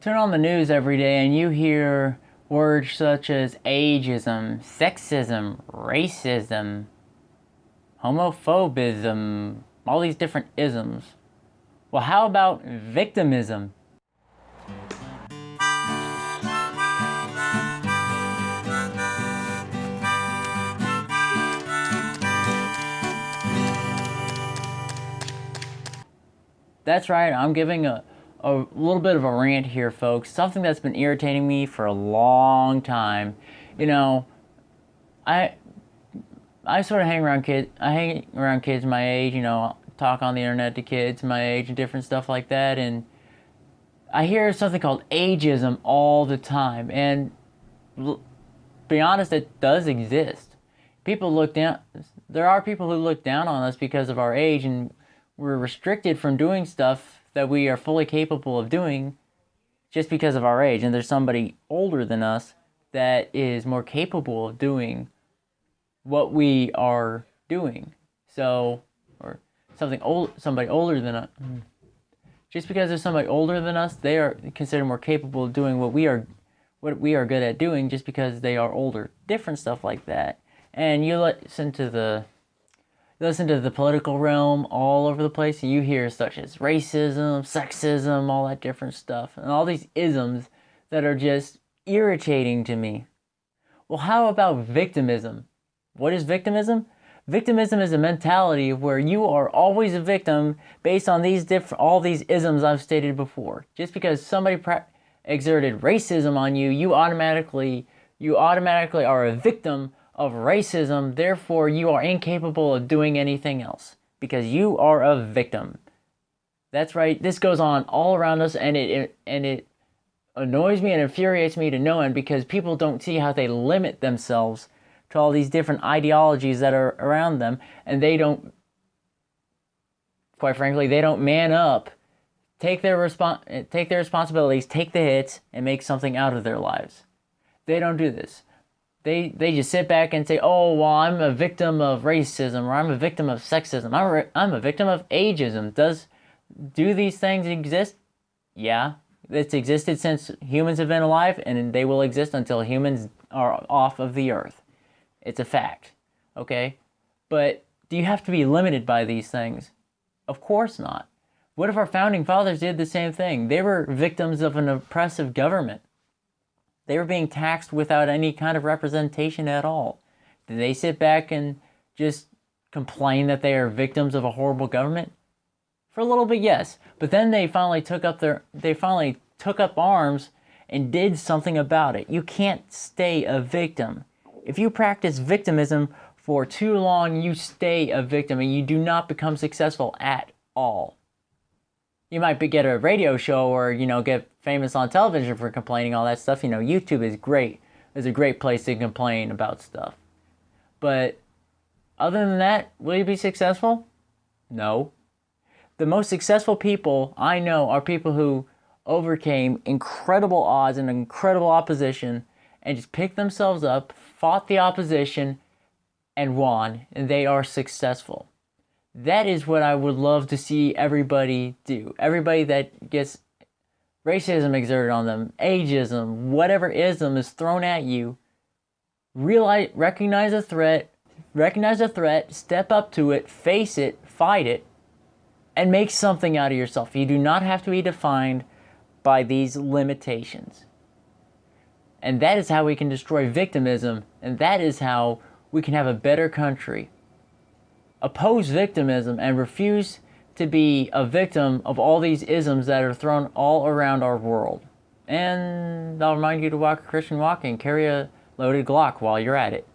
turn on the news every day and you hear words such as ageism, sexism, racism, homophobism, all these different isms. Well, how about victimism? That's right, I'm giving a little bit of a rant here, folks. Something that's been irritating me for a long time. You know, I sort of hang around kids. I hang around kids my age. You know, talk on the internet to kids my age and different stuff like that. And I hear something called ageism all the time. And be honest, it does exist. People look down. There are people who look down on us because of our age, and we're restricted from doing stuff that we are fully capable of doing just because of our age. And there's somebody older than us that is more capable of doing what we are doing. So, or somebody older than us. Just because there's somebody older than us, they are considered more capable of doing what we are good at doing just because they are older. Different stuff like that. And you listen to the political realm all over the place, and you hear such as racism, sexism, all that different stuff, and all these isms that are just irritating to me. Well, how about victimism? What is victimism? Victimism is a mentality where you are always a victim based on all these isms I've stated before. Just because somebody exerted racism on you, you automatically are a victim of racism, therefore you are incapable of doing anything else because you are a victim. That's right, this goes on all around us, and it annoys me and infuriates me to no end because people don't see how they limit themselves to all these different ideologies that are around them, and they don't, quite frankly, they don't man up, take their responsibilities, take the hits, and make something out of their lives. They don't do this. They just sit back and say, oh, well, I'm a victim of racism, or I'm a victim of sexism, I'm a victim of ageism. Do these things exist? Yeah, it's existed since humans have been alive, and they will exist until humans are off of the earth. It's a fact, okay? But do you have to be limited by these things? Of course not. What if our founding fathers did the same thing? They were victims of an oppressive government. They were being taxed without any kind of representation at all. Did they sit back and just complain that they are victims of a horrible government? For a little bit, yes. But then they finally took up arms and did something about it. You can't stay a victim. If you practice victimism for too long, you stay a victim and you do not become successful at all. You might get a radio show or, get famous on television for complaining, all that stuff. YouTube is great. It's a great place to complain about stuff. But other than that, will you be successful? No. The most successful people I know are people who overcame incredible odds and incredible opposition and just picked themselves up, fought the opposition, and won. And they are successful. That is what I would love to see everybody do. Everybody that gets racism exerted on them, ageism, whatever ism is thrown at you, recognize a threat, step up to it, face it, fight it, and make something out of yourself. You do not have to be defined by these limitations. And that is how we can destroy victimism, and that is how we can have a better country. Oppose victimism and refuse to be a victim of all these isms that are thrown all around our world. And I'll remind you to walk a Christian walk and carry a loaded Glock while you're at it.